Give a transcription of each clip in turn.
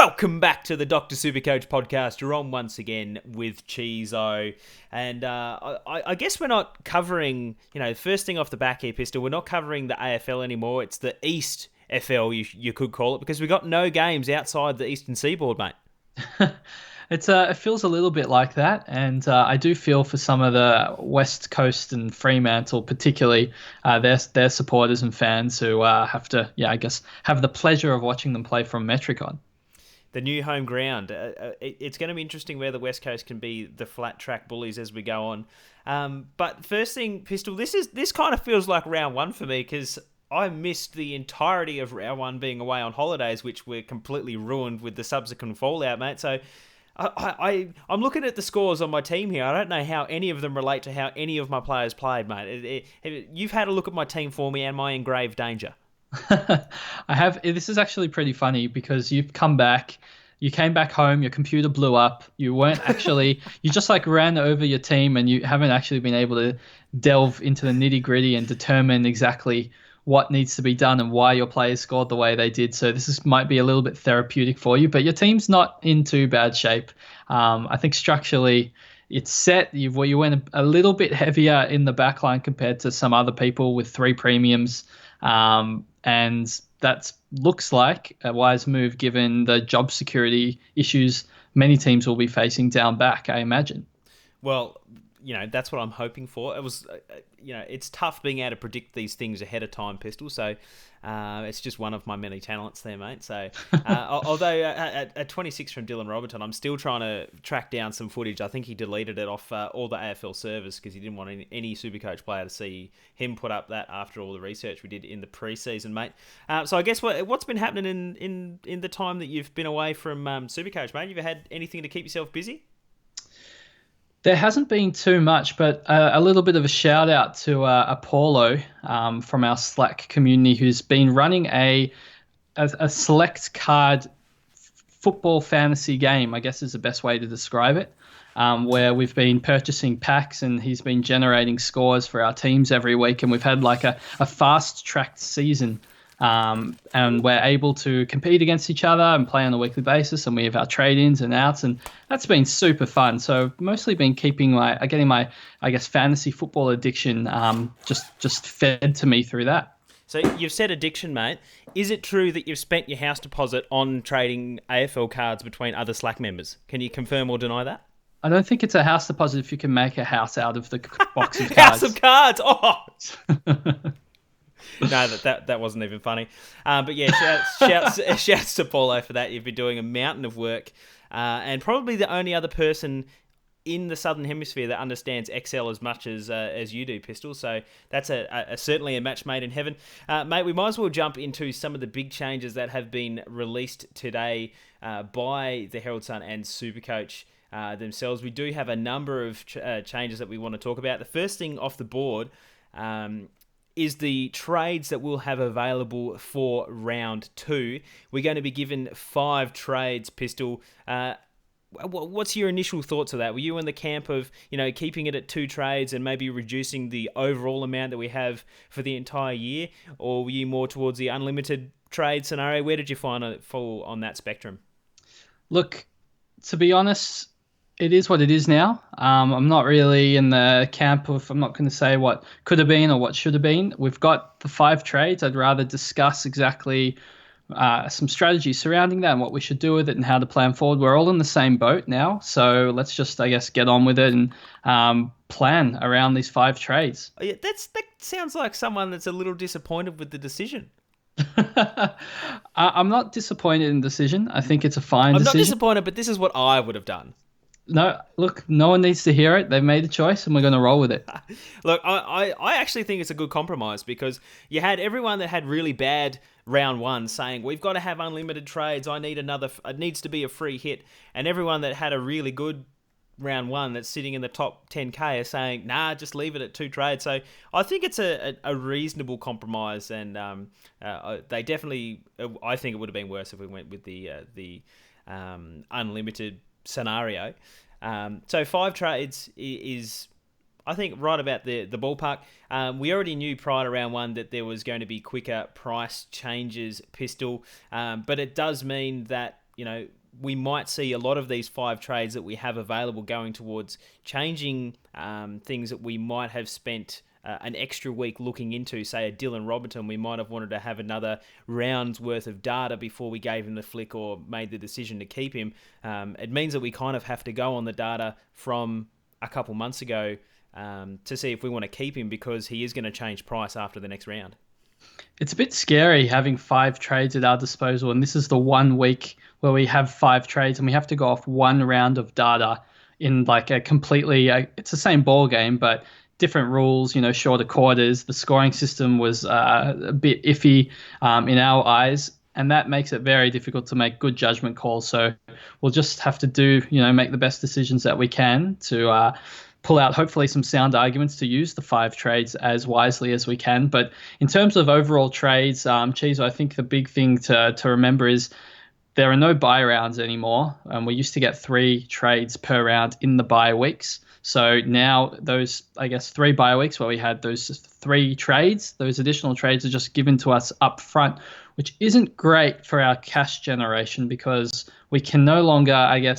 Welcome back to the Dr. Supercoach podcast. You're on once again with Cheezo. And I guess we're not covering, first thing off the back here, Pistol, we're not covering the AFL anymore. It's the East FL, you could call it, because we've got no games outside the Eastern Seaboard, mate. It feels a little bit like that, and I do feel for some of the West Coast and Fremantle, particularly their supporters and fans who have to, have the pleasure of watching them play from Metricon. The new home ground. It's going to be interesting where the West Coast can be the flat track bullies as we go on. But first thing, Pistol, this kind of feels like round one for me because I missed the entirety of round one being away on holidays, which were completely ruined with the subsequent fallout, mate. So I'm looking at the scores on my team here. I don't know how any of them relate to how any of my players played, mate. You've had a look at my team for me. Am I in grave danger? I have. This is actually pretty funny because you came back home, your computer blew up. You just ran over your team and you haven't actually been able to delve into the nitty gritty and determine exactly what needs to be done and why your players scored the way they did. So might be a little bit therapeutic for you, but your team's not in too bad shape. I think structurally it's set. You went a little bit heavier in the back line compared to some other people with 3 premiums. And that looks like a wise move given the job security issues many teams will be facing down back, I imagine. Well, that's what I'm hoping for. It was, it's tough being able to predict these things ahead of time, Pistol. So it's just one of my many talents there, mate. So although at 26 from Dylan Robertson, I'm still trying to track down some footage. I think he deleted it off all the AFL servers because he didn't want any Supercoach player to see him put up that after all the research we did in the preseason, mate. So I guess what's been happening in the time that you've been away from Supercoach, mate? You ever had anything to keep yourself busy? There hasn't been too much, but a little bit of a shout out to Apollo from our Slack community, who's been running a select card football fantasy game, I guess is the best way to describe it, where we've been purchasing packs and he's been generating scores for our teams every week. And we've had like a fast-tracked season. And we're able to compete against each other and play on a weekly basis, and we have our trade-ins and outs, and that's been super fun. So mostly been getting my fantasy football addiction just fed to me through that. So you've said addiction, mate. Is it true that you've spent your house deposit on trading AFL cards between other Slack members? Can you confirm or deny that? I don't think it's a house deposit if you can make a house out of the box of cards. House of cards! Oh! No, that wasn't even funny. But yeah, shouts to Paulo for that. You've been doing a mountain of work, and probably the only other person in the Southern Hemisphere that understands Excel as much as you do, Pistol. So that's certainly a match made in heaven. Mate, we might as well jump into some of the big changes that have been released today by the Herald Sun and Supercoach themselves. We do have a number of changes that we want to talk about. The first thing off the board is the trades that we'll have available for round 2. We're going to be given 5 trades, Pistol. What's your initial thoughts of that? Were you in the camp of, keeping it at 2 trades and maybe reducing the overall amount that we have for the entire year? Or were you more towards the unlimited trade scenario? Where did you find it fall on that spectrum? Look, to be honest, it is what it is now. I'm not really in the camp of, I'm not going to say what could have been or what should have been. We've got the 5 trades. I'd rather discuss exactly some strategies surrounding that and what we should do with it and how to plan forward. We're all in the same boat now. So let's just, get on with it and plan around these 5 trades. Oh, yeah, that sounds like someone that's a little disappointed with the decision. I'm not disappointed in the decision. I think it's a fine decision. I'm not disappointed, but this is what I would have done. No, look, no one needs to hear it. They've made a choice and we're going to roll with it. Look, I actually think it's a good compromise because you had everyone that had really bad round 1 saying, we've got to have unlimited trades. It needs to be a free hit. And everyone that had a really good round 1 that's sitting in the top 10K are saying, nah, just leave it at 2 trades. So I think it's a reasonable compromise. And they definitely, I think it would have been worse if we went with the unlimited scenario. So 5 trades is I think right about the ballpark. We already knew prior to round 1 that there was going to be quicker price changes, Pistol, but it does mean that we might see a lot of these 5 trades that we have available going towards changing things that we might have spent an extra week looking into. Say a Dylan Robertson, we might have wanted to have another round's worth of data before we gave him the flick or made the decision to keep him. It means that we kind of have to go on the data from a couple months ago to see if we want to keep him, because he is going to change price after the next round. It's a bit scary having 5 trades at our disposal, and this is the 1 week where we have 5 trades and we have to go off 1 round of data in like a completely, it's the same ball game, but different rules, shorter quarters. The scoring system was a bit iffy in our eyes, and that makes it very difficult to make good judgment calls. So we'll just have to make the best decisions that we can to pull out hopefully some sound arguments to use the 5 trades as wisely as we can. But in terms of overall trades, Cheezo, I think the big thing to remember is there are no bye rounds anymore. We used to get 3 trades per round in the bye weeks. So now those, 3 bye weeks where we had those 3 trades, those additional trades are just given to us up front, which isn't great for our cash generation, because we can no longer,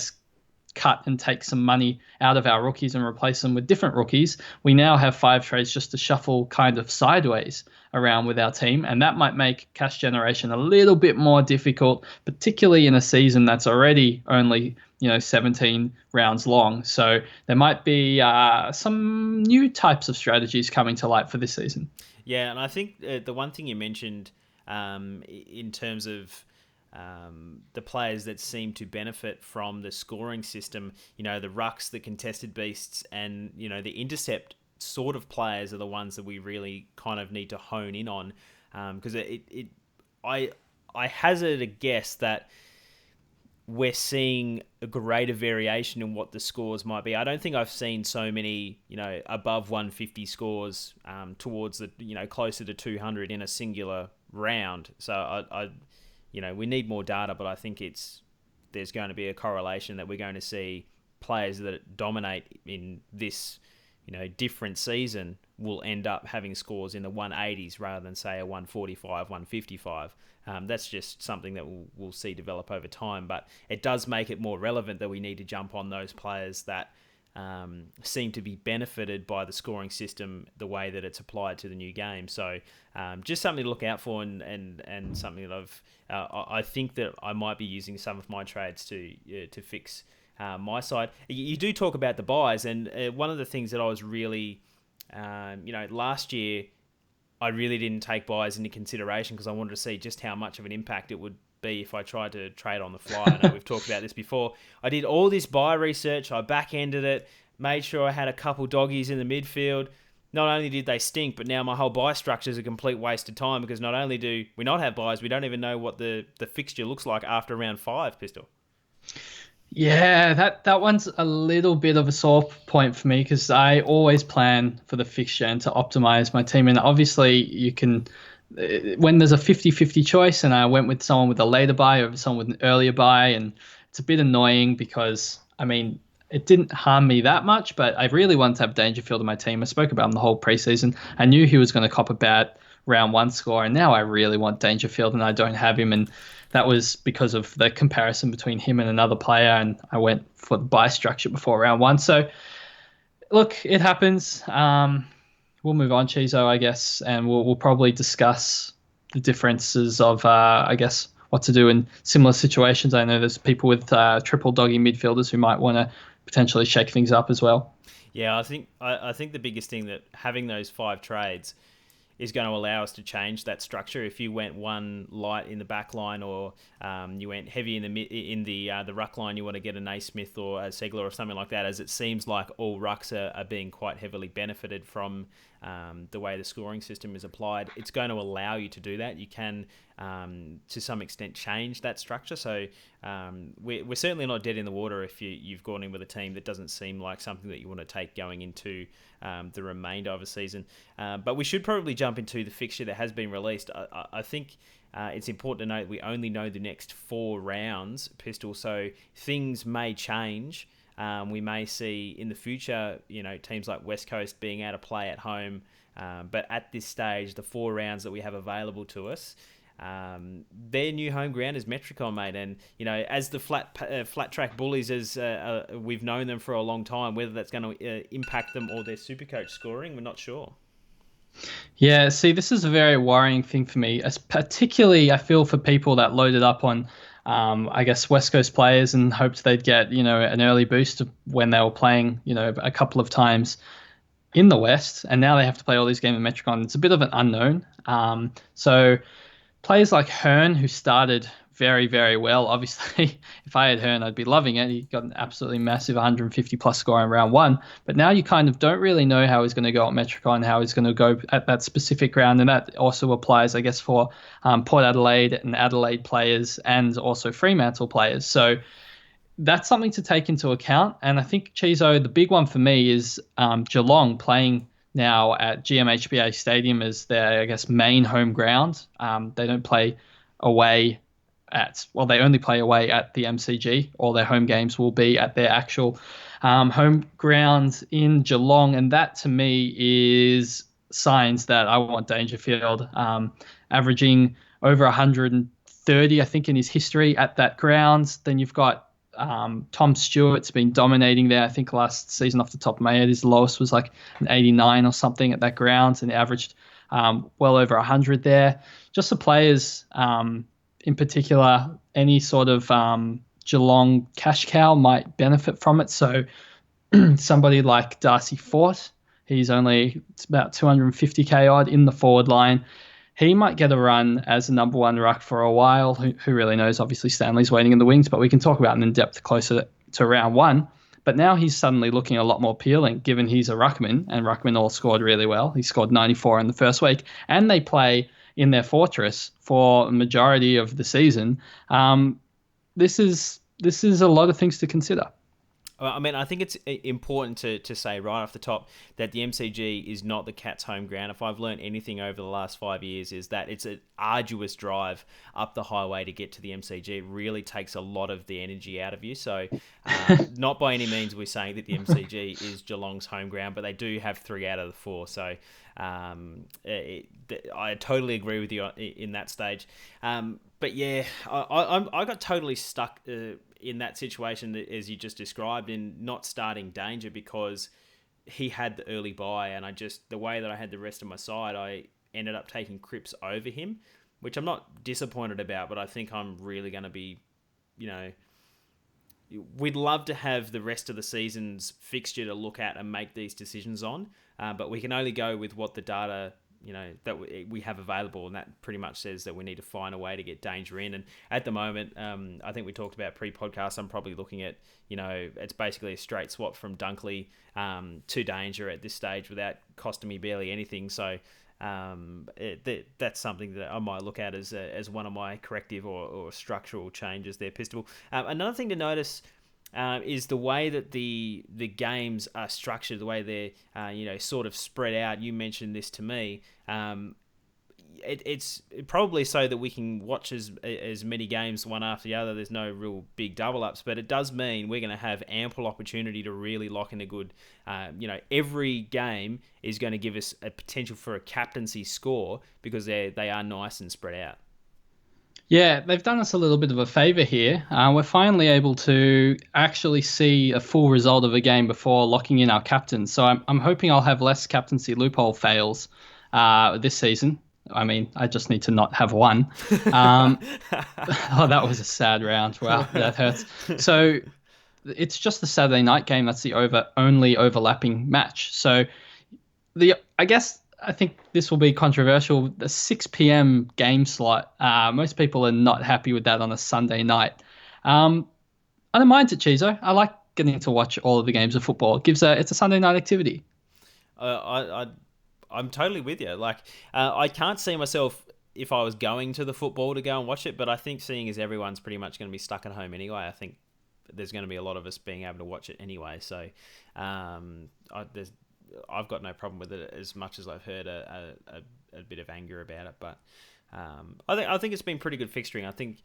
cut and take some money out of our rookies and replace them with different rookies. We now have 5 trades just to shuffle kind of sideways around with our team, and that might make cash generation a little bit more difficult, particularly in a season that's already only 17 rounds long. So there might be some new types of strategies coming to light for this season. Yeah, and I think the one thing you mentioned in terms of the players that seem to benefit from the scoring system, the rucks, the contested beasts, and the intercept sort of players are the ones that we really kind of need to hone in on, because I hazard a guess that we're seeing a greater variation in what the scores might be. I don't think I've seen so many, above 150 scores towards the, closer to 200 in a singular round. So I we need more data, but I think there's going to be a correlation that we're going to see players that dominate in this, different season will end up having scores in the 180s rather than, say, a 145, 155. That's just something that we'll see develop over time, but it does make it more relevant that we need to jump on those players that seem to be benefited by the scoring system, the way that it's applied to the new game. So just something to look out for, and something that I think that I might be using some of my trades to fix my side. You do talk about the buys, and one of the things that I was really, last year, I really didn't take buys into consideration because I wanted to see just how much of an impact it would be if I tried to trade on the fly. I know we've talked about this before. I did all this buy research, I back-ended it, made sure I had a couple doggies in the midfield. Not only did they stink, but now my whole buy structure is a complete waste of time, because not only do we not have buys, we don't even know what the fixture looks like after round 5, Pistol. Yeah, that one's a little bit of a sore point for me, because I always plan for the fixture and to optimize my team. And obviously you can, when there's a 50-50 choice, and I went with someone with a later buy over someone with an earlier buy, and it's a bit annoying because, it didn't harm me that much, but I really wanted to have Dangerfield in my team. I spoke about him the whole preseason. I knew he was going to cop a bad round 1 score, and now I really want Dangerfield and I don't have him, and that was because of the comparison between him and another player, and I went for the buy structure before round 1. So look, it happens. We'll move on, Cheezo, I guess, and we'll probably discuss the differences of what to do in similar situations. I know there's people with triple doggy midfielders who might want to potentially shake things up as well. Yeah, I think the biggest thing that having those 5 trades is going to allow us to change that structure. If you went one light in the back line, or you went heavy in the ruck line, you want to get a Naismith or a Segler or something like that, as it seems like all rucks are being quite heavily benefited from the way the scoring system is applied. It's going to allow you to do that. You can, to some extent, change that structure. So we're certainly not dead in the water if you've gone in with a team that doesn't seem like something that you want to take going into the remainder of a season. But we should probably jump into the fixture that has been released. I think it's important to note we only know the next 4 rounds, Pistol, so things may change. We may see in the future, teams like West Coast being able to play at home. But at this stage, the 4 rounds that we have available to us, their new home ground is Metricon, mate. And, as the flat track bullies, as we've known them for a long time, whether that's going to impact them or their SuperCoach scoring, we're not sure. Yeah, see, this is a very worrying thing for me, as particularly I feel for people that loaded up on, I guess, West Coast players and hoped they'd get, an early boost when they were playing, a couple of times in the West, and now they have to play all these games in Metricon. It's a bit of an unknown. So players like Hearn, who started very, very well. Obviously, if I had Hearn, I'd be loving it. He got an absolutely massive 150 plus score in round one. But now you kind of don't really know how he's going to go at Metricon, how he's going to go at that specific round. And that also applies, I guess, for Port Adelaide and Adelaide players and also Fremantle players. So that's something to take into account. And I think, Cheezo, the big one for me is Geelong playing now at GMHBA Stadium as their, I guess, main home ground. They don't play away they only play away at the MCG. All their home games will be at their actual home ground in Geelong. And that, to me, is signs that I want Dangerfield averaging over 130, I think, in his history at that ground. Then you've got Tom Stewart's been dominating there. I think last season, off the top of my head, his lowest was like an 89 or something at that ground, and averaged well over 100 there. Just the players, in particular, any sort of Geelong cash cow might benefit from it. So somebody like Darcy Fort, he's it's about 250k odd in the forward line. He might get a run as a number one ruck for a while. Who really knows? Obviously, Stanley's waiting in the wings, but we can talk about him in depth closer to round one. But now he's suddenly looking a lot more appealing, given he's a ruckman, and ruckman all scored really well. He scored 94 in the first week, and they play in their fortress for a majority of the season. This is a lot of things to consider. I mean, I think it's important to say right off the top that the MCG is not the Cats' home ground. If I've learned anything over the last 5 years, is that it's an arduous drive up the highway to get to the MCG. It really takes a lot of the energy out of you. So not by any means are we saying that the MCG is Geelong's home ground, but they do have 3 out of the 4. So I totally agree with you in that stage. But yeah, I got totally stuck in that situation as you just described, in not starting Danger because he had the early bye, and the way that I had the rest of my side, I ended up taking Cripps over him, which I'm not disappointed about, but I think I'm really going to be, we'd love to have the rest of the season's fixture to look at and make these decisions on, but we can only go with what the data that we have available, and that pretty much says that we need to find a way to get Danger in. And at the moment, I think we talked about pre-podcast, I'm probably looking at, it's basically a straight swap from Dunkley to Danger at this stage without costing me barely anything. So that's something that I might look at as one of my corrective or structural changes there, Pistol. Another thing to notice is the way that the games are structured, the way they're sort of spread out. You mentioned this to me. It's probably so that we can watch as many games one after the other. There's no real big double ups, but it does mean we're going to have ample opportunity to really lock in a good. Every game is going to give us a potential for a captaincy score because they are nice and spread out. Yeah, they've done us a little bit of a favour here. We're finally able to actually see a full result of a game before locking in our captains. So I'm hoping I'll have less captaincy loophole fails this season. I mean, I just need to not have one. That was a sad round. Wow, that hurts. So it's just the Saturday night game that's the only overlapping match. So I think this will be controversial. The 6 p.m. game slot, most people are not happy with that on a Sunday night. I don't mind it, Cheezo. I like getting to watch all of the games of football. It's a Sunday night activity. I'm totally with you. Like, I can't see myself, if I was going to the football, to go and watch it, but I think seeing as everyone's pretty much going to be stuck at home anyway, I think there's going to be a lot of us being able to watch it anyway. So I've got no problem with it, as much as I've heard a bit of anger about it. But I think it's been pretty good fixturing. I think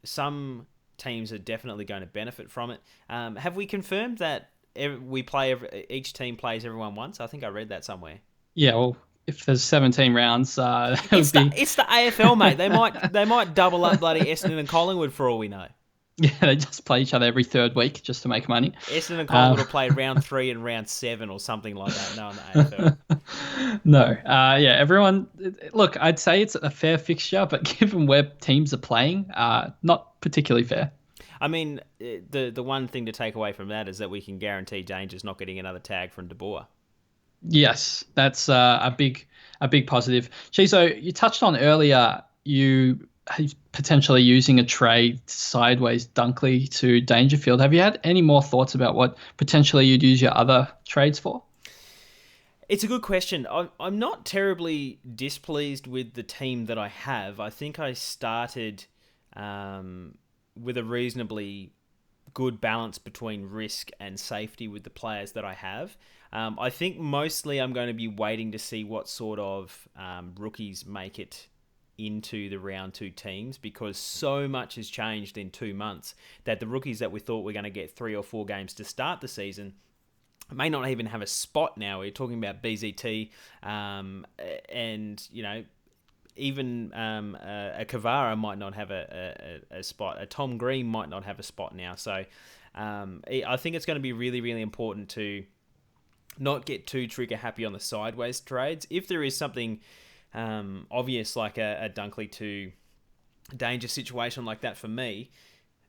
some teams are definitely going to benefit from it. Have we confirmed that each team plays everyone once? I think I read that somewhere. Yeah, well, if there's 17 rounds, it would be It's the AFL, mate. They might double up bloody Essendon and Collingwood for all we know. yeah, they just play each other every third week just to make money. Essendon and Collingwood Uh, will play round 3 and round 7 or something like that. No, in the AFL. no, yeah, everyone. Look, I'd say it's a fair fixture, but given where teams are playing, not particularly fair. I mean, the one thing to take away from that is that we can guarantee Danger's not getting another tag from De Boer. Yes, that's a big positive. Cheezo, you touched on earlier you potentially using a trade sideways Dunkley to Dangerfield. Have you had any more thoughts about what potentially you'd use your other trades for? It's a good question. I'm not terribly displeased with the team that I have. I think I started with a reasonably good balance between risk and safety with the players that I have. I think mostly I'm going to be waiting to see what sort of rookies make it into the round 2 teams, because so much has changed in 2 months that the rookies that we thought were going to get 3 or 4 games to start the season may not even have a spot now. We're talking about BZT, and even a Kavara might not have a spot. A Tom Green might not have a spot now. So I think it's going to be really, really important to not get too trigger happy on the sideways trades. If there is something obvious like a Dunkley to Danger situation like that for me,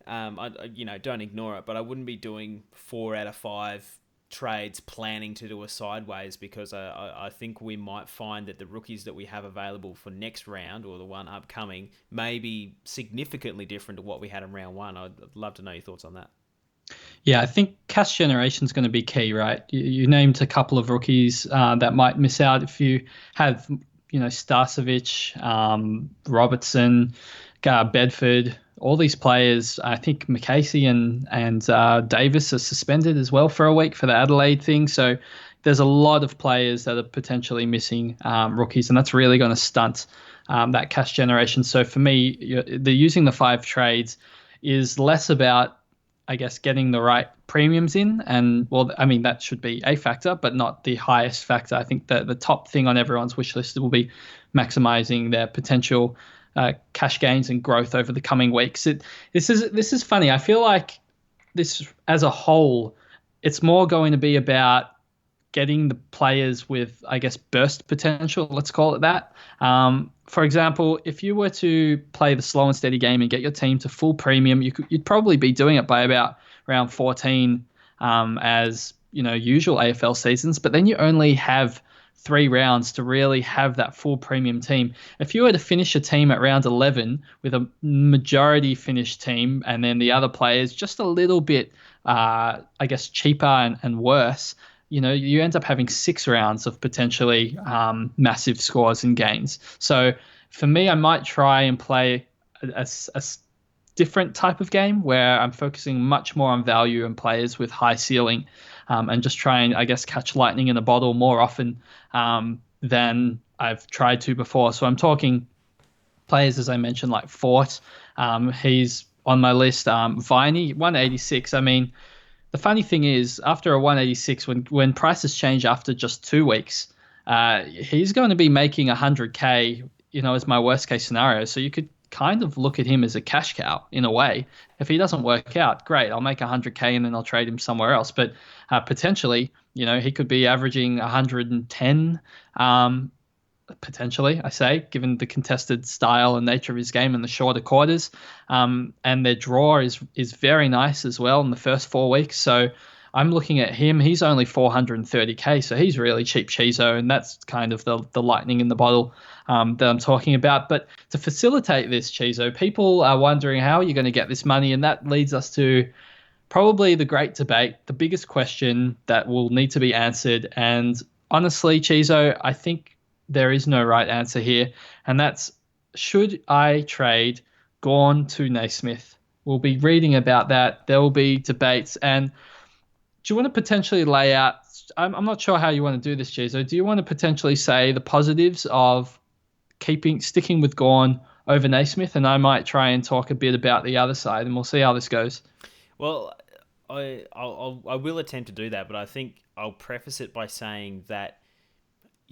don't ignore it. But I wouldn't be doing 4 out of 5 trades planning to do a sideways, because I think we might find that the rookies that we have available for next round or the one upcoming may be significantly different to what we had in round 1. I'd love to know your thoughts on that. Yeah, I think cash generation is going to be key, right? You named a couple of rookies that might miss out if you have, Starcevic, Robertson, Bedford, all these players. I think McCasey and Davis are suspended as well for a week for the Adelaide thing. So there's a lot of players that are potentially missing rookies, and that's really going to stunt that cash generation. So for me, using the 5 trades is less about, I guess, getting the right premiums in. And, well, I mean, that should be a factor, but not the highest factor. I think that the top thing on everyone's wish list will be maximizing their potential cash gains and growth over the coming weeks. This is funny. I feel like this, as a whole, it's more going to be about getting the players with, I guess, burst potential, let's call it that. For example, if you were to play the slow and steady game and get your team to full premium, you'd probably be doing it by about round 14, as usual AFL seasons. But then you only have 3 rounds to really have that full premium team. If you were to finish a team at round 11 with a majority finished team, and then the other players just a little bit, I guess, cheaper and worse, you end up having 6 rounds of potentially massive scores and gains. So for me, I might try and play a different type of game where I'm focusing much more on value and players with high ceiling, and just try and, I guess, catch lightning in a bottle more often than I've tried to before. So I'm talking players, as I mentioned, like Fort. He's on my list. Viney, 186. I mean, the funny thing is, after a 186, when prices change after just 2 weeks, he's going to be making 100K, as my worst case scenario. So you could kind of look at him as a cash cow in a way. If he doesn't work out, great, I'll make 100K and then I'll trade him somewhere else. But potentially, he could be averaging 110, potentially, I say, given the contested style and nature of his game and the shorter quarters. And their draw is very nice as well in the first 4 weeks. So I'm looking at him. He's only 430K, so he's really cheap Cheezo, and that's kind of the lightning in the bottle that I'm talking about. But to facilitate this, Cheezo, people are wondering how you're going to get this money, and that leads us to probably the great debate, the biggest question that will need to be answered. And honestly, Cheezo, I think there is no right answer here, and that's, should I trade Gawn to Naismith? We'll be reading about that. There will be debates. And do you want to potentially lay out, I'm not sure how you want to do this, Cheezo. Do you want to potentially say the positives of sticking with Gawn over Naismith? And I might try and talk a bit about the other side, and we'll see how this goes. Well, I will attempt to do that, but I think I'll preface it by saying that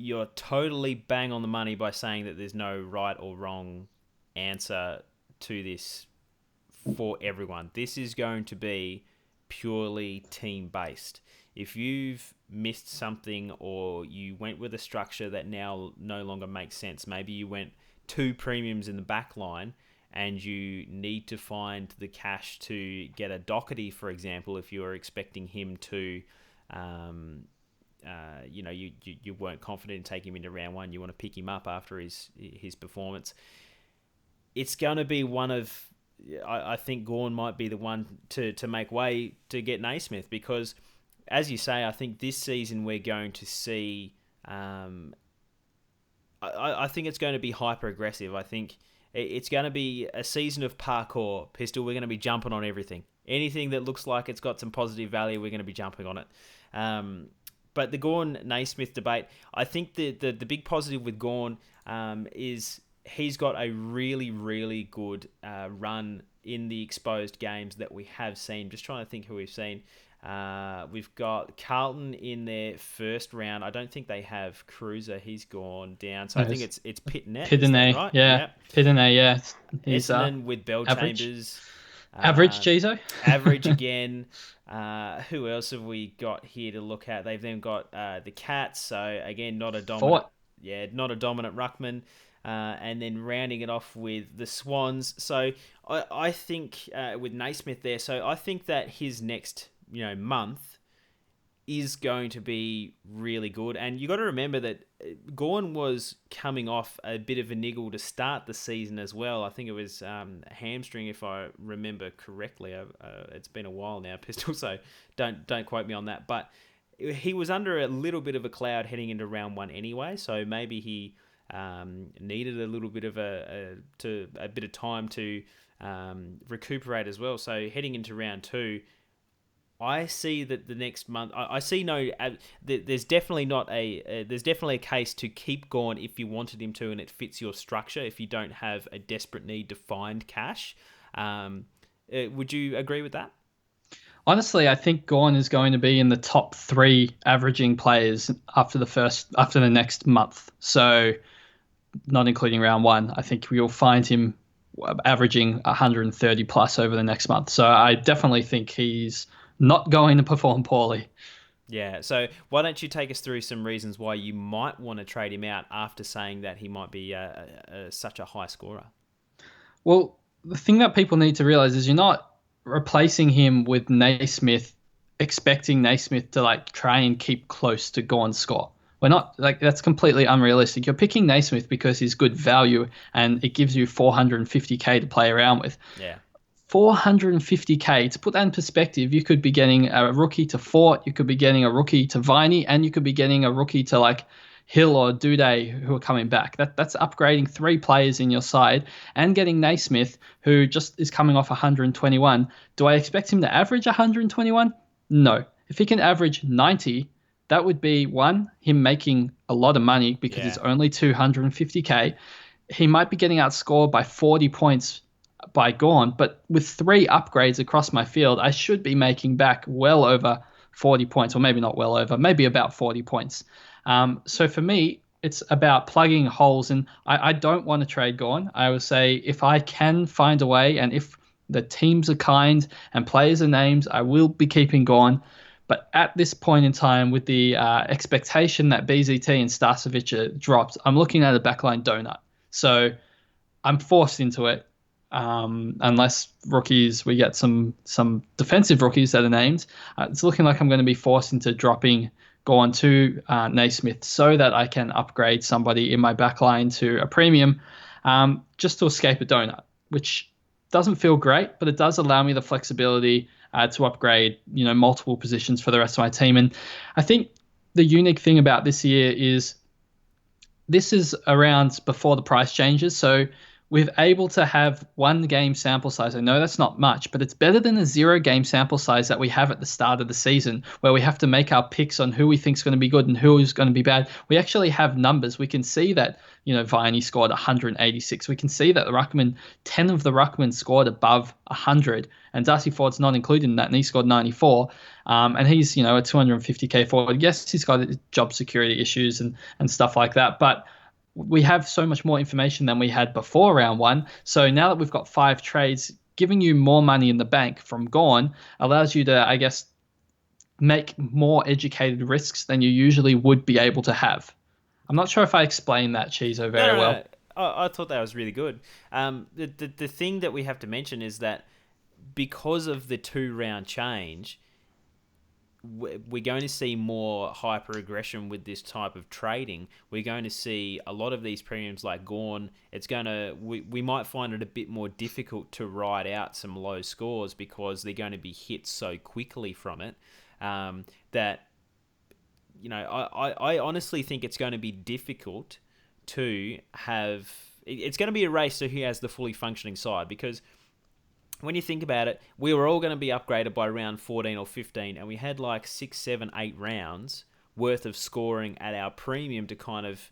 you're totally bang on the money by saying that there's no right or wrong answer to this for everyone. This is going to be purely team-based. If you've missed something or you went with a structure that now no longer makes sense, maybe you went 2 premiums in the back line and you need to find the cash to get a Doherty, for example, if you're expecting him to, you weren't confident in taking him into round 1, you want to pick him up after his performance. It's going to be one of, I think Gawn might be the one to make way to get Naismith, because, as you say, I think this season we're going to see, I think it's going to be hyper aggressive. I think it's going to be a season of parkour. Pistol, we're going to be jumping on everything. Anything that looks like it's got some positive value, we're going to be jumping on it. But the Gawn-Naismith debate, I think the big positive with Gawn is he's got a really, really good run in the exposed games that we have seen. Just trying to think who we've seen. We've got Carlton in their first round. I don't think they have Cruiser. He's gone down. So I think it's Pitternet, right? Yeah. Pitternet, yeah. He's Essendon with average. Bellchambers. Average, Cheezo. Average again. Who else have we got here to look at? They've then got the Cats. So again, not a dominant. Not a dominant ruckman. And then rounding it off with the Swans. So I think with Naismith there. So I think that his next month is going to be really good. And you got to remember that Gawn was coming off a bit of a niggle to start the season as well. I think it was a hamstring, if I remember correctly. It's been a while now, Pistol, so don't quote me on that. But he was under a little bit of a cloud heading into round 1 anyway, so maybe he needed a little bit of a bit of time to recuperate as well. So heading into round 2, I see that the next month, I see there's definitely a case to keep Gawn if you wanted him to and it fits your structure, if you don't have a desperate need to find cash. Would you agree with that? Honestly, I think Gawn is going to be in the top 3 averaging players after the next month. So not including round 1, I think you'll find him averaging 130 plus over the next month. So I definitely think he's not going to perform poorly. Yeah, so why don't you take us through some reasons why you might want to trade him out after saying that he might be such a high scorer? Well, the thing that people need to realize is you're not replacing him with Naismith, expecting Naismith to try and keep close to Gawn's score. We're not that's completely unrealistic. You're picking Naismith because he's good value and it gives you 450k to play around with. Yeah. 450k, to put that in perspective, you could be getting a rookie to Fort, you could be getting a rookie to Viney, and you could be getting a rookie to Hill or Duday who are coming back. That's upgrading 3 players in your side and getting Naismith, who just is coming off 121. Do I expect him to average 121? No. If he can average 90, that would be, one, him making a lot of money because it's only 250k. He might be getting outscored by 40 points by Gawn, but with 3 upgrades across my field, I should be making back well over 40 points, or maybe not well over, maybe about 40 points. So for me, it's about plugging holes, and I don't want to trade Gawn. I would say if I can find a way, and if the teams are kind and players are names, I will be keeping Gawn. But at this point in time, with the expectation that BZT and Starcevic are dropped, I'm looking at a backline donut. So I'm forced into it. Unless rookies, we get some defensive rookies that are named. It's looking like I'm going to be forced into dropping Gawn to Naismith so that I can upgrade somebody in my backline to a premium just to escape a donut, which doesn't feel great, but it does allow me the flexibility to upgrade multiple positions for the rest of my team. And I think the unique thing about this year is this is around before the price changes. So we're able to have 1 game sample size. I know that's not much, but it's better than a 0 game sample size that we have at the start of the season, where we have to make our picks on who we think is going to be good and who is going to be bad. We actually have numbers. We can see that, Viney scored 186. We can see that 10 of the Ruckman scored above 100, and Darcy Ford's not included in that, and he scored 94. And he's, a 250k forward. Yes, he's got job security issues and stuff like that, but we have so much more information than we had before round 1. So now that we've got 5 trades, giving you more money in the bank from Gawn allows you to, I guess, make more educated risks than you usually would be able to have. I'm not sure if I explained that, Cheezo, very well. No. I thought that was really good. The thing that we have to mention is that because of the 2-round change, we're going to see more hyper aggression with this type of trading. We're going to see a lot of these premiums like Gawn. We might find it a bit more difficult to ride out some low scores because they're going to be hit so quickly from it. That I honestly think it's going to be difficult to have. It's going to be a race to who has the fully functioning side, because when you think about it, we were all going to be upgraded by round 14 or 15, and we had like 6, 7, 8 rounds worth of scoring at our premium to kind of,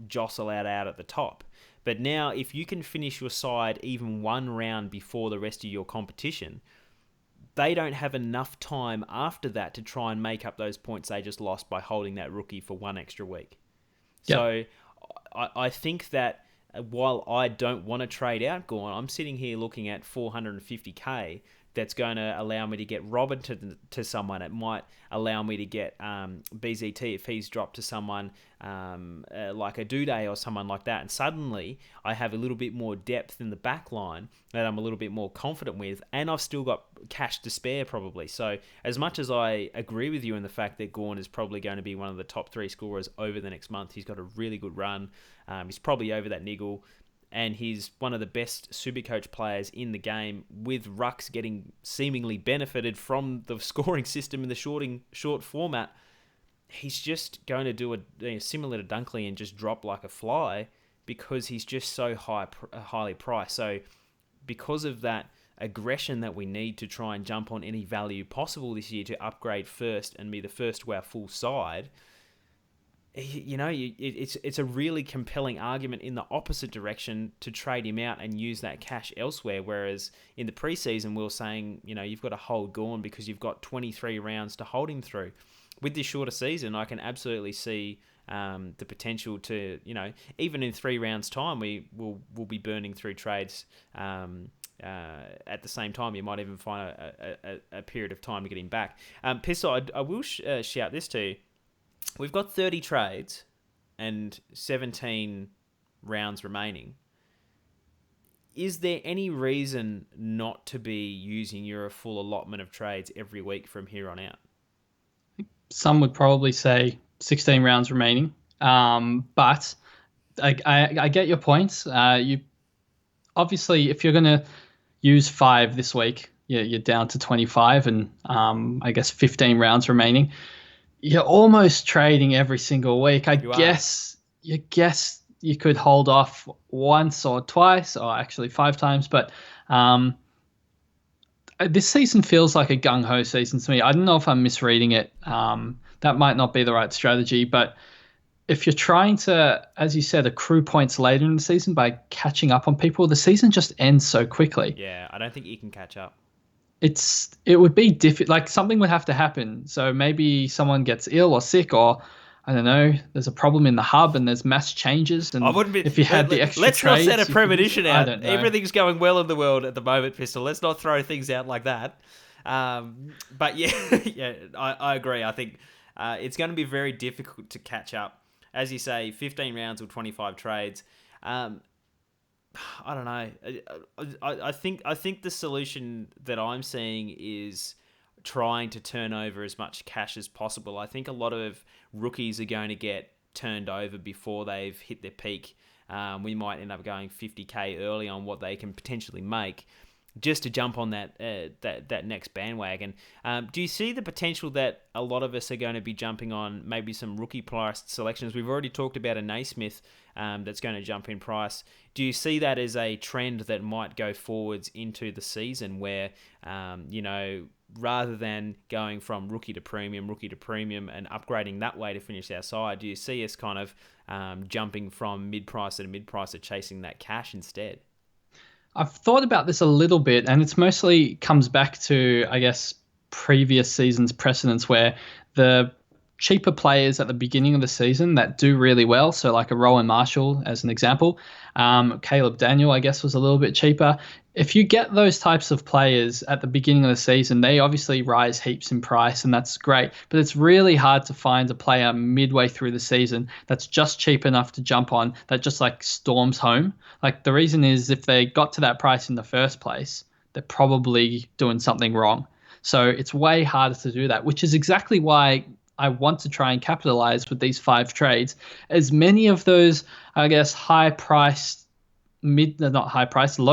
jostle out at the top. But now, if you can finish your side even 1 round before the rest of your competition, they don't have enough time after that to try and make up those points they just lost by holding that rookie for 1 extra week. Yep. So I think that while I don't want to trade out Gawn, I'm sitting here looking at 450k that's going to allow me to get Robin to someone. It might allow me to get BZT if he's dropped to someone like a Duday or someone like that. And suddenly I have a little bit more depth in the back line that I'm a little bit more confident with, and I've still got cash to spare probably. So as much as I agree with you in the fact that Gawn is probably going to be one of the top 3 scorers over the next month, he's got a really good run. He's probably over that niggle. And he's one of the best SuperCoach players in the game, with rucks getting seemingly benefited from the scoring system in the short format. He's just going to do similar to Dunkley and just drop like a fly because he's just so highly priced. So because of that aggression that we need to try and jump on any value possible this year to upgrade first and be the first to our full side, it's a really compelling argument in the opposite direction to trade him out and use that cash elsewhere. Whereas in the preseason, we were saying, you've got to hold Gawn because you've got 23 rounds to hold him through. With this shorter season, I can absolutely see the potential to, even in 3 rounds' time, we'll be burning through trades. At the same time, you might even find a period of time to get him back. Pistol, I will shout this to you. We've got 30 trades and 17 rounds remaining. Is there any reason not to be using your full allotment of trades every week from here on out? Some would probably say 16 rounds remaining. But I get your points. You obviously, if you're going to use 5 this week, you're down to 25 and I guess 15 rounds remaining. You're almost trading every single week. I guess you could hold off once or twice, or actually 5 times. But this season feels like a gung-ho season to me. I don't know if I'm misreading it. That might not be the right strategy. But if you're trying to, as you said, accrue points later in the season by catching up on people, the season just ends so quickly. Yeah, I don't think you can catch up. It would be difficult. Like, something would have to happen. So maybe someone gets ill or sick, or I don't know, there's a problem in the hub and there's mass changes. And I wouldn't be, if you had the extra let's trades, not set a premonition out. I don't know. Everything's going well in the world at the moment, Pistol. Let's not throw things out like that. But yeah, I agree. I think it's going to be very difficult to catch up. As you say, 15 rounds or 25 trades. I don't know. I think the solution that I'm seeing is trying to turn over as much cash as possible. I think a lot of rookies are going to get turned over before they've hit their peak. We might end up going 50k early on what they can potentially make. just to jump on that next bandwagon. Do you see the potential that a lot of us are going to be jumping on maybe some rookie priced selections? We've already talked about a Naismith that's going to jump in price. Do you see that as a trend that might go forwards into the season where, rather than going from rookie to premium, and upgrading that way to finish our side, do you see us kind of jumping from mid-price to mid-price, chasing that cash instead? I've thought about this a little bit, and it's mostly comes back to, I guess, previous seasons' precedents where the cheaper players at the beginning of the season that do really well, so like a Rowan Marshall as an example, Caleb Daniel, I guess, was a little bit cheaper. If you get those types of players at the beginning of the season, they obviously rise heaps in price, and that's great. But it's really hard to find a player midway through the season that's just cheap enough to jump on, that just like storms home. Like the reason is if they got to that price in the first place, they're probably doing something wrong. So it's way harder to do that, which is exactly why I want to try and capitalize with these 5 trades. As many of those, I guess, low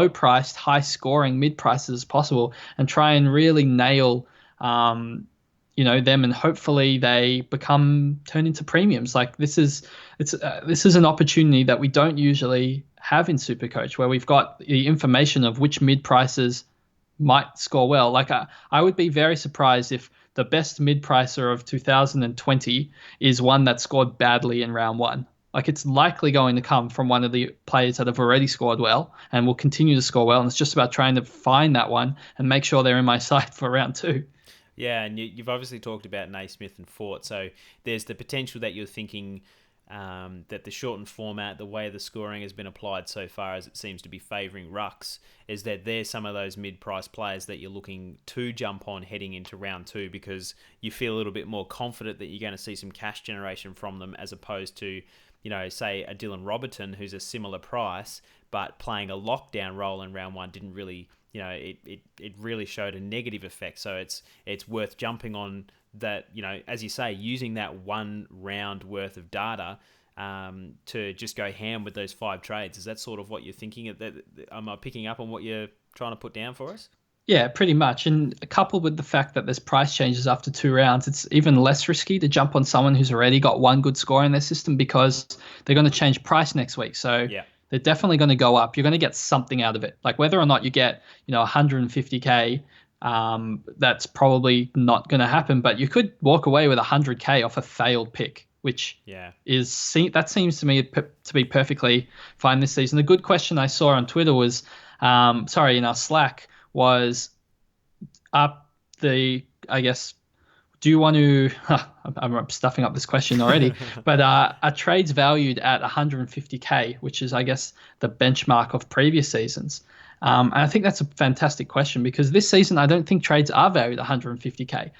priced, high scoring mid prices as possible, and try and really nail, them, and hopefully they turn into premiums. Like this is an opportunity that we don't usually have in SuperCoach, where we've got the information of which mid prices might score well. Like I would be very surprised if the best mid-pricer of 2020 is one that scored badly in round 1. Like it's likely going to come from one of the players that have already scored well and will continue to score well. And it's just about trying to find that one and make sure they're in my side for round 2. Yeah, and you've obviously talked about Naismith and Fort, so there's the potential that you're thinking that the shortened format, the way the scoring has been applied so far, as it seems to be favouring rucks, is that there's some of those mid-price players that you're looking to jump on heading into round 2 because you feel a little bit more confident that you're going to see some cash generation from them, as opposed to, say a Dylan Robertson who's a similar price but playing a lockdown role in round 1 didn't really, it really showed a negative effect. So it's worth jumping on that, as you say, using that 1 round worth of data to just go ham with those 5 trades. Is that sort of what you're thinking? Am I picking up on what you're trying to put down for us? Yeah, pretty much. And coupled with the fact that there's price changes after 2 rounds, it's even less risky to jump on someone who's already got 1 good score in their system, because they're going to change price next week. So yeah, they're definitely going to go up. You're going to get something out of it. Like whether or not you get, 150K, that's probably not going to happen, but you could walk away with 100K off a failed pick, which that seems to me to be perfectly fine this season. A good question I saw on Twitter was, in our Slack, was do you want to, I'm stuffing up this question already, but are trades valued at 150K, which is, I guess, the benchmark of previous seasons? And I think that's a fantastic question, because this season I don't think trades are valued at 150K.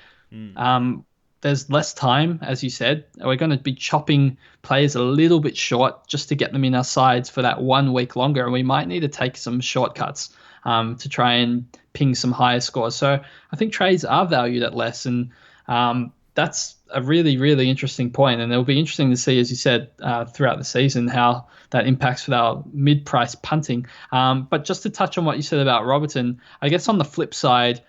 There's less time, as you said. We're going to be chopping players a little bit short just to get them in our sides for that 1 week longer, and we might need to take some shortcuts to try and ping some higher scores. So I think trades are valued at less, and that's a really, really interesting point. And it'll be interesting to see, as you said, throughout the season, how that impacts with our mid-price punting. But just to touch on what you said about Robertson, I guess on the flip side,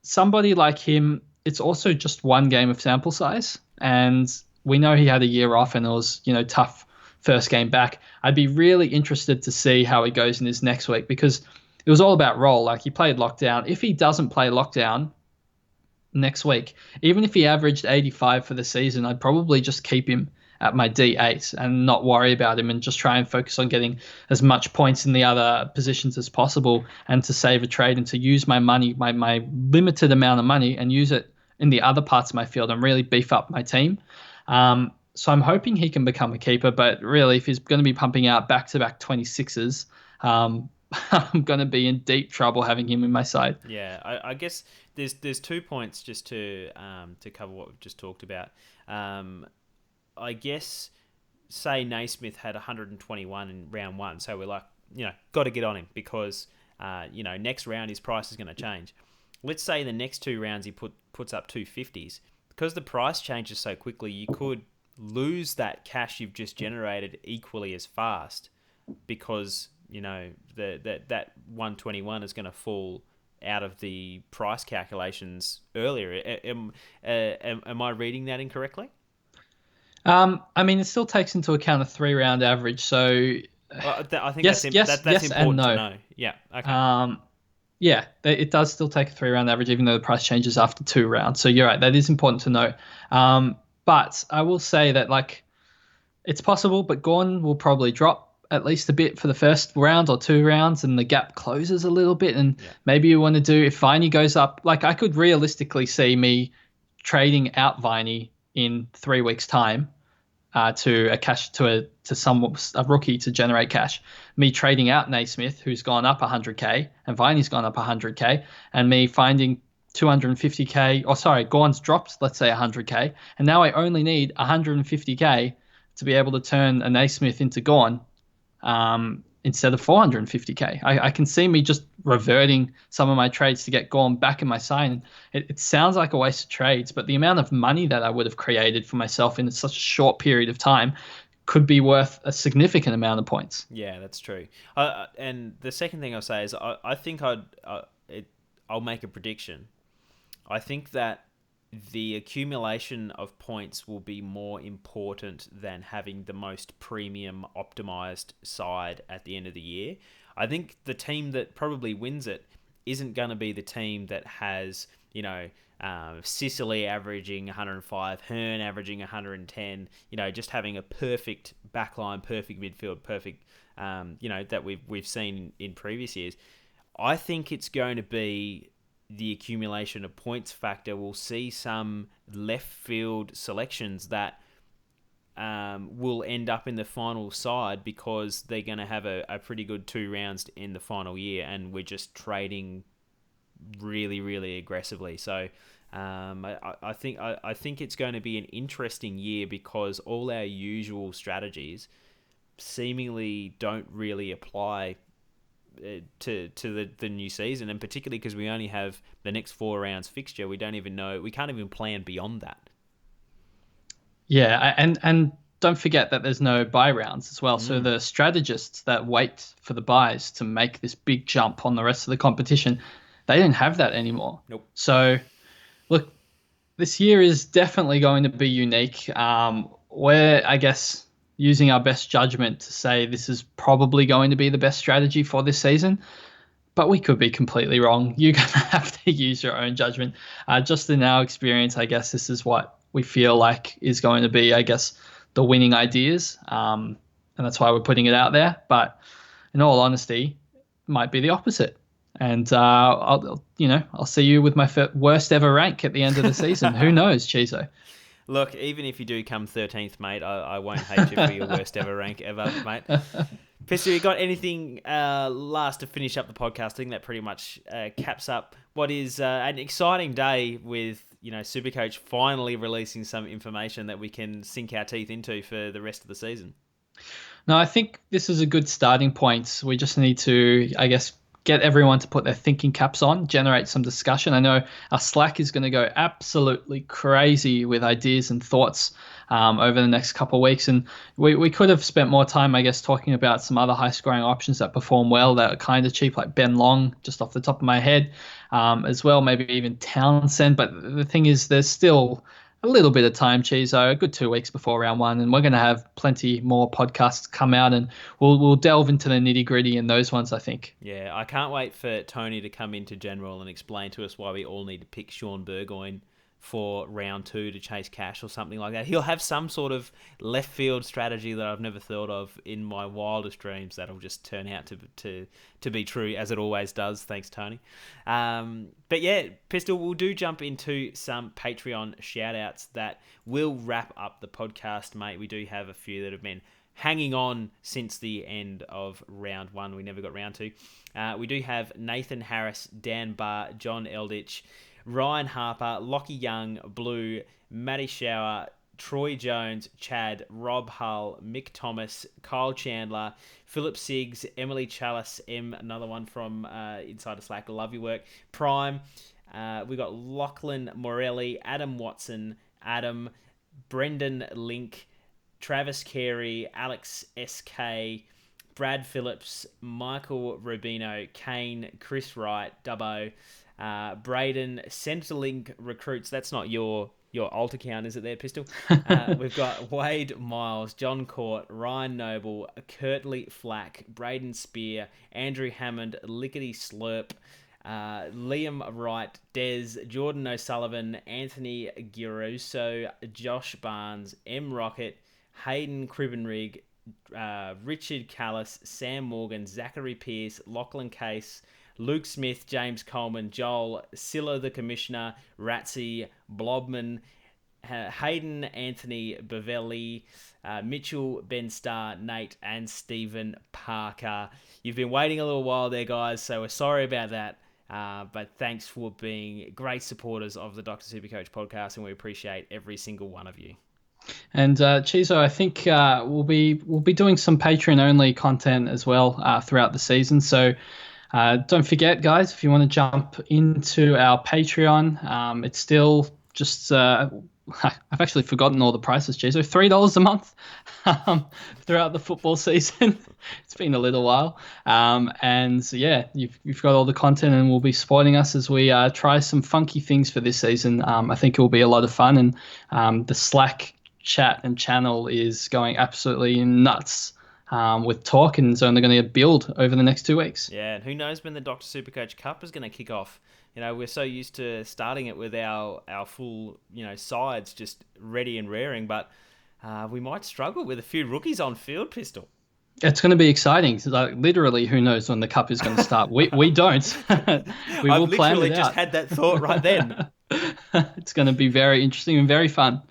somebody like him, it's also just 1 game of sample size. And we know he had a year off and it was, tough first game back. I'd be really interested to see how he goes in his next week, because it was all about role. Like he played lockdown. If he doesn't play lockdown next week, even if he averaged 85 for the season, I'd probably just keep him at my D8 and not worry about him, and just try and focus on getting as much points in the other positions as possible, and to save a trade and to use my money, my limited amount of money, and use it in the other parts of my field and really beef up my team. So I'm hoping he can become a keeper, but really if he's going to be pumping out back-to-back 26s, I'm going to be in deep trouble having him in my side. Yeah, I guess there's 2 points just to cover what we've just talked about. I guess, say Naismith had 121 in round 1, so we're like, got to get on him because, next round his price is going to change. Let's say the next 2 rounds he puts up 250s. Because the price changes so quickly, you could lose that cash you've just generated equally as fast, because that 121 is going to fall out of the price calculations earlier. Am I reading that incorrectly? I mean, it still takes into account a 3-round average. So I think yes, yes, that's yes, and important to no. know. Yeah. Okay. Yeah, it does still take a 3-round average, even though the price changes after 2 rounds. So you're right, that is important to note. But I will say that like it's possible, but Gawn will probably drop at least a bit for the first round or 2 rounds, and the gap closes a little bit. And maybe you want to do if Viney goes up. Like I could realistically see me trading out Viney in 3 weeks' time to a rookie to generate cash. Me trading out Naismith, who's gone up 100k, and Viney's gone up 100k, and me finding 250k. Or sorry, Gawn's dropped, let's say 100k, and now I only need 150k to be able to turn a Naismith into Gawn. Instead of 450k. I can see me just reverting some of my trades to get Gawn back in my side. And it sounds like a waste of trades, but the amount of money that I would have created for myself in such a short period of time could be worth a significant amount of points. Yeah, that's true. And the second thing I'll say is I think I'll make a prediction. I think that the accumulation of points will be more important than having the most premium optimized side at the end of the year. I think the team that probably wins it isn't going to be the team that has, Sicily averaging 105, Hearn averaging 110, just having a perfect backline, perfect midfield, perfect, that we've seen in previous years. I think it's going to be the accumulation of points factor. We'll see some left field selections that will end up in the final side because they're going to have a pretty good 2 rounds in the final year, and we're just trading really, really aggressively. So I think it's going to be an interesting year because all our usual strategies seemingly don't really apply to the new season, and particularly because we only have the next 4 rounds fixture. We can't even plan beyond that. Yeah, and don't forget that there's no buy rounds as well. So the strategists that wait for the buys to make this big jump on the rest of the competition, they don't have that anymore. Nope. So look, this year is definitely going to be unique. We're, I guess, using our best judgment to say this is probably going to be the best strategy for this season, but we could be completely wrong. You're going to have to use your own judgment. Just in our experience, I guess this is what we feel like is going to be, I guess, the winning ideas, and that's why we're putting it out there. But in all honesty, it might be the opposite. And I'll see you with my worst ever rank at the end of the season. Who knows, Cheezo? Look, even if you do come 13th, mate, I won't hate you for your worst ever rank ever, mate. Pistol, you got anything last to finish up the podcast? I think that pretty much caps up what is an exciting day with SuperCoach finally releasing some information that we can sink our teeth into for the rest of the season. No, I think this is a good starting point. We just need to, I guess, get everyone to put their thinking caps on, generate some discussion. I know our Slack is going to go absolutely crazy with ideas and thoughts over the next couple of weeks. And we could have spent more time, I guess, talking about some other high-scoring options that perform well that are kind of cheap, like Ben Long, just off the top of my head, as well, maybe even Townsend. But the thing is, there's still a little bit of time, Cheezo, a good 2 weeks before round 1, and we're going to have plenty more podcasts come out, and we'll delve into the nitty-gritty in those ones, I think. Yeah, I can't wait for Tony to come into general and explain to us why we all need to pick Sean Burgoyne for round 2 to chase cash or something like that. He'll have some sort of left field strategy that I've never thought of in my wildest dreams that'll just turn out to be true, as it always does. Thanks, Tony. But yeah, Pistol, we'll jump into some Patreon shout-outs that will wrap up the podcast, mate. We do have a few that have been hanging on since the end of round 1. We never got round 2. We do have Nathan Harris, Dan Barr, John Elditch, Ryan Harper, Lockie Young, Blue, Matty Shower, Troy Jones, Chad, Rob Hull, Mick Thomas, Kyle Chandler, Philip Siggs, Emily Chalice, another one from Insider Slack, love your work, Prime. We got Lachlan Morelli, Adam Watson, Adam, Brendan Link, Travis Carey, Alex SK, Brad Phillips, Michael Rubino, Kane, Chris Wright, Dubbo, Braden, Centrelink Recruits. That's not your alt account, is it there, Pistol? We've got Wade Miles, John Court, Ryan Noble, Kurtley Flack, Braden Spear, Andrew Hammond, Lickety Slurp, Liam Wright, Des, Jordan O'Sullivan, Anthony Giruso, Josh Barnes, M. Rocket, Hayden Cribbenrig, Richard Callis, Sam Morgan, Zachary Pearce, Lachlan Case, Luke Smith, James Coleman, Joel, Silla the Commissioner, Ratsy, Blobman, Hayden Anthony Bavelli, Mitchell, Ben Starr, Nate, and Stephen Parker. You've been waiting a little while there, guys, so we're sorry about that. But thanks for being great supporters of the Dr. Supercoach podcast, and we appreciate every single one of you. And Cheezo, I think we'll be doing some Patreon only content as well throughout the season. So don't forget, guys, if you want to jump into our Patreon, it's still just I've actually forgotten all the prices, Cheezo. $3 a month throughout the football season. It's been a little while, and yeah, you've got all the content, and we'll be supporting us as we try some funky things for this season. I think it will be a lot of fun, and the Slack chat and channel is going absolutely nuts with talk, and it's only going to build over the next 2 weeks. Yeah, and who knows when the Dr. Supercoach Cup is going to kick off. You know, we're so used to starting it with our full, sides just ready and raring, but we might struggle with a few rookies on field, Pistol. It's going to be exciting. Like, literally, who knows when the cup is going to start? We don't. We will plan it out. I've literally just had that thought right then. It's going to be very interesting and very fun.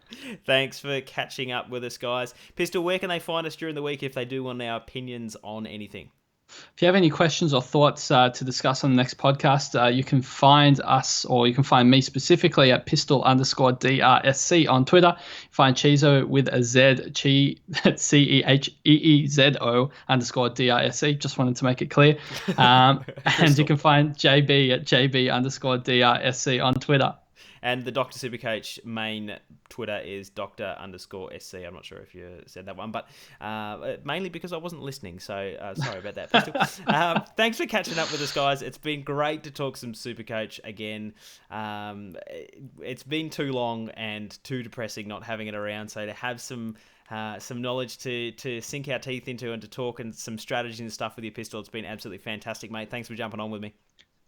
Thanks for catching up with us, guys. Pistol, where can they find us during the week if they do want our opinions on anything? If you have any questions or thoughts to discuss on the next podcast, you can find us, or you can find me specifically at pistol_DRSC on Twitter. Find Cheezo with a Z, CEHEEZO _DRSC. Just wanted to make it clear. And you can find JB at JB_DRSC on Twitter. And the Dr. Supercoach main Twitter is Dr_SC. I'm not sure if you said that one, but mainly because I wasn't listening. So sorry about that, Pistol. Thanks for catching up with us, guys. It's been great to talk some Supercoach again. It's been too long and too depressing not having it around. So to have some knowledge to sink our teeth into and to talk and some strategy and stuff with your Pistol, it's been absolutely fantastic, mate. Thanks for jumping on with me.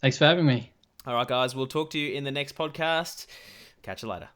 Thanks for having me. All right, guys, we'll talk to you in the next podcast. Catch you later.